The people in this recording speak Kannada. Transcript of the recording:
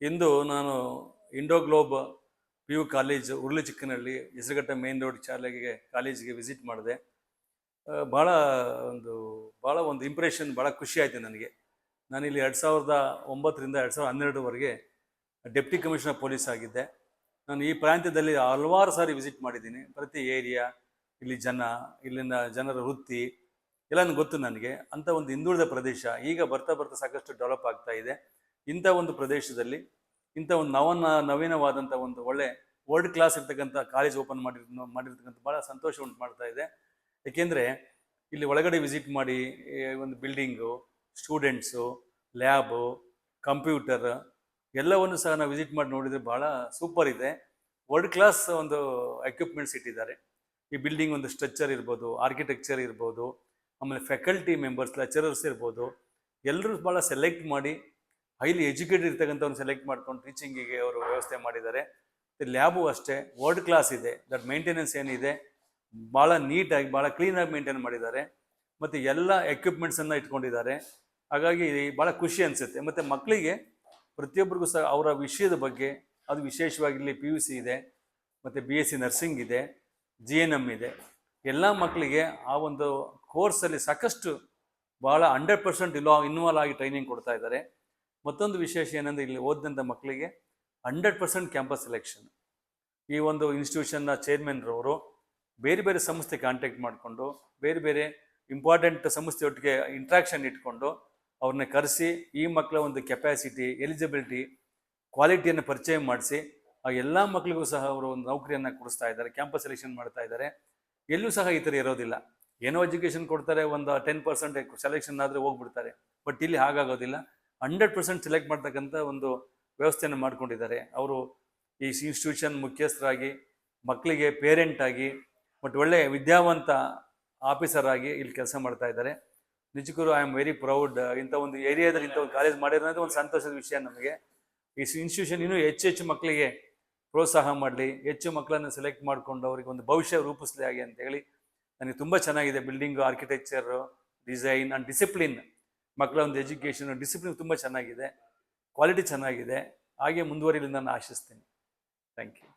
ಇಂದು ನಾನು Indo Globe PU college Urulichikkanahalli Hesaraghatta main road ಕಾಲೇಜಿಗೆ ವಿಸಿಟ್ ಮಾಡಿದೆ. ಭಾಳ ಒಂದು ಇಂಪ್ರೆಷನ್, ಭಾಳ ಖುಷಿ ಆಯಿತು ನನಗೆ. ನಾನಿಲ್ಲಿ 2009ರಿಂದ 2012ವರೆಗೆ ಡೆಪ್ಟಿ ಕಮಿಷನರ್ ಪೊಲೀಸ್ ಆಗಿದ್ದೆ. ನಾನು ಈ ಪ್ರಾಂತ್ಯದಲ್ಲಿ ಹಲವಾರು ಸಾರಿ ವಿಸಿಟ್ ಮಾಡಿದ್ದೀನಿ. ಪ್ರತಿ ಏರಿಯಾ, ಇಲ್ಲಿನ ಜನರ ವೃತ್ತಿ ಎಲ್ಲ ಗೊತ್ತು ನನಗೆ. ಅಂಥ ಒಂದು ಹಿಂದುಳಿದ ಪ್ರದೇಶ ಈಗ ಬರ್ತಾ ಸಾಕಷ್ಟು ಡೆವಲಪ್ ಆಗ್ತಾ ಇದೆ. ಇಂಥ ಒಂದು ಪ್ರದೇಶದಲ್ಲಿ ಇಂಥ ಒಂದು ನವೀನವಾದಂಥ ಒಂದು ಒಳ್ಳೆ ವರ್ಲ್ಡ್ ಕ್ಲಾಸ್ ಇರ್ತಕ್ಕಂಥ ಕಾಲೇಜ್ ಓಪನ್ ಮಾಡಿರ್ತಕ್ಕಂಥ ಭಾಳ ಸಂತೋಷ ಉಂಟು ಮಾಡ್ತಾ ಇದೆ. ಏಕೆಂದರೆ ಇಲ್ಲಿ ಒಳಗಡೆ ವಿಸಿಟ್ ಮಾಡಿ ಒಂದು ಬಿಲ್ಡಿಂಗು, ಸ್ಟೂಡೆಂಟ್ಸು, ಲ್ಯಾಬು, ಕಂಪ್ಯೂಟರ್ ಎಲ್ಲವನ್ನು ಸಹ ನಾವು ವಿಸಿಟ್ ಮಾಡಿ ನೋಡಿದರೆ ಭಾಳ ಸೂಪರ್ ಇದೆ. ವರ್ಲ್ಡ್ ಕ್ಲಾಸ್ ಒಂದು ಎಕ್ವಿಪ್ಮೆಂಟ್ಸ್ ಇಟ್ಟಿದ್ದಾರೆ. ಈ ಬಿಲ್ಡಿಂಗ್ ಒಂದು ಸ್ಟ್ರಕ್ಚರ್ ಇರ್ಬೋದು, ಆರ್ಕಿಟೆಕ್ಚರ್ ಇರ್ಬೋದು, ಆಮೇಲೆ ಫ್ಯಾಕಲ್ಟಿ ಮೆಂಬರ್ಸ್, ಲೆಕ್ಚರರ್ಸ್ ಇರ್ಬೋದು, ಎಲ್ಲರೂ ಭಾಳ ಸೆಲೆಕ್ಟ್ ಮಾಡಿ ಹೈಲಿ ಎಜುಕೇಟೆಡ್ ಇರ್ತಕ್ಕಂಥವ್ರು ಸೆಲೆಕ್ಟ್ ಮಾಡ್ಕೊಂಡು ಟೀಚಿಂಗಿಗೆ ಅವರು ವ್ಯವಸ್ಥೆ ಮಾಡಿದ್ದಾರೆ. ಲ್ಯಾಬು ಅಷ್ಟೇ ವರ್ಲ್ಡ್ ಕ್ಲಾಸ್ ಇದೆ. ದಟ್ ಮೇಂಟೆನೆನ್ಸ್ ಏನಿದೆ ಭಾಳ ನೀಟಾಗಿ, ಭಾಳ ಕ್ಲೀನಾಗಿ ಮೇಂಟೈನ್ ಮಾಡಿದ್ದಾರೆ. ಮತ್ತು ಎಲ್ಲ ಎಕ್ವಿಪ್ಮೆಂಟ್ಸನ್ನು ಇಟ್ಕೊಂಡಿದ್ದಾರೆ. ಹಾಗಾಗಿ ಭಾಳ ಖುಷಿ ಅನಿಸುತ್ತೆ. ಮತ್ತು ಮಕ್ಕಳಿಗೆ ಪ್ರತಿಯೊಬ್ಬರಿಗೂ ಸಹ ಅವರ ವಿಷಯದ ಬಗ್ಗೆ, ಅದು ವಿಶೇಷವಾಗಿ ಇಲ್ಲಿ PUC ಇದೆ, ಮತ್ತು BSc ನರ್ಸಿಂಗ್ ಇದೆ, GNM ಇದೆ. ಎಲ್ಲ ಮಕ್ಕಳಿಗೆ ಆ ಒಂದು ಕೋರ್ಸಲ್ಲಿ ಸಾಕಷ್ಟು ಭಾಳ 100% ಇನ್ವಾಲ್ವ್ ಆಗಿ ಟ್ರೈನಿಂಗ್ ಕೊಡ್ತಾ ಇದ್ದಾರೆ. ಮತ್ತೊಂದು ವಿಶೇಷ ಏನಂದರೆ ಇಲ್ಲಿ ಓದಿದಂಥ ಮಕ್ಕಳಿಗೆ 100% ಕ್ಯಾಂಪಸ್ ಸೆಲೆಕ್ಷನ್. ಈ ಒಂದು ಇನ್ಸ್ಟಿಟ್ಯೂಷನ್ನ ಚೇರ್ಮನ್ರವರು ಬೇರೆ ಬೇರೆ ಸಂಸ್ಥೆ ಕಾಂಟ್ಯಾಕ್ಟ್ ಮಾಡಿಕೊಂಡು, ಬೇರೆ ಬೇರೆ ಇಂಪಾರ್ಟೆಂಟ್ ಸಂಸ್ಥೆಯೊಟ್ಟಿಗೆ ಇಂಟ್ರಾಕ್ಷನ್ ಇಟ್ಕೊಂಡು ಅವ್ರನ್ನ ಕರೆಸಿ ಈ ಮಕ್ಕಳ ಒಂದು ಕೆಪಾಸಿಟಿ, ಎಲಿಜಿಬಿಲಿಟಿ, ಕ್ವಾಲಿಟಿಯನ್ನು ಪರಿಚಯ ಮಾಡಿಸಿ ಆ ಎಲ್ಲ ಮಕ್ಕಳಿಗೂ ಸಹ ಅವರು ಒಂದು ನೌಕರಿಯನ್ನು ಕೊಡಿಸ್ತಾ ಇದ್ದಾರೆ. ಕ್ಯಾಂಪಸ್ ಸೆಲೆಕ್ಷನ್ ಮಾಡ್ತಾ ಇದ್ದಾರೆ. ಎಲ್ಲೂ ಸಹ ಈ ಥರ ಇರೋದಿಲ್ಲ. ಏನೋ ಎಜುಕೇಷನ್ ಕೊಡ್ತಾರೆ, ಒಂದು 10% ಸೆಲೆಕ್ಷನ್ ಆದರೆ ಹೋಗ್ಬಿಡ್ತಾರೆ. ಬಟ್ ಇಲ್ಲಿ ಹಾಗಾಗೋದಿಲ್ಲ. 100% ಸೆಲೆಕ್ಟ್ ಮಾಡ್ತಕ್ಕಂಥ ಒಂದು ವ್ಯವಸ್ಥೆಯನ್ನು ಮಾಡ್ಕೊಂಡಿದ್ದಾರೆ. ಅವರು ಈ ಇನ್ಸ್ಟಿಟ್ಯೂಷನ್ ಮುಖ್ಯಸ್ಥರಾಗಿ, ಮಕ್ಕಳಿಗೆ ಪೇರೆಂಟ್ ಆಗಿ, ಮತ್ತು ಒಳ್ಳೆಯ ವಿದ್ಯಾವಂತ ಆಫೀಸರ್ ಆಗಿ ಇಲ್ಲಿ ಕೆಲಸ ಮಾಡ್ತಾ ಇದ್ದಾರೆ. ನಿಜಕ್ಕೂ ಐ ಆಮ್ ವೆರಿ ಪ್ರೌಡ್. ಇಂಥ ಒಂದು ಏರಿಯಾದಲ್ಲಿ ಇಂಥ ಒಂದು ಕಾಲೇಜ್ ಮಾಡಿರೋದು ಒಂದು ಸಂತೋಷದ ವಿಷಯ ನಮಗೆ. ಈ ಇನ್ಸ್ಟಿಟ್ಯೂಷನ್ ಇನ್ನೂ ಹೆಚ್ಚು ಮಕ್ಕಳಿಗೆ ಪ್ರೋತ್ಸಾಹ ಮಾಡಲಿ, ಹೆಚ್ಚು ಮಕ್ಕಳನ್ನು ಸೆಲೆಕ್ಟ್ ಮಾಡಿಕೊಂಡು ಅವರಿಗೆ ಒಂದು ಭವಿಷ್ಯ ರೂಪಿಸಲಿ ಹಾಗೆ ಅಂತೇಳಿ. ನನಗೆ ತುಂಬ ಚೆನ್ನಾಗಿದೆ. Building, architecture, design and discipline, ಮಕ್ಕಳ ಒಂದು ಎಜುಕೇಷನ್ ಡಿಸಿಪ್ಲಿನ್ ತುಂಬ ಚೆನ್ನಾಗಿದೆ, ಕ್ವಾಲಿಟಿ ಚೆನ್ನಾಗಿದೆ. ಹಾಗೆ ಮುಂದುವರಿಲಿ ನಾನು ಆಶಿಸ್ತೀನಿ. Thank you.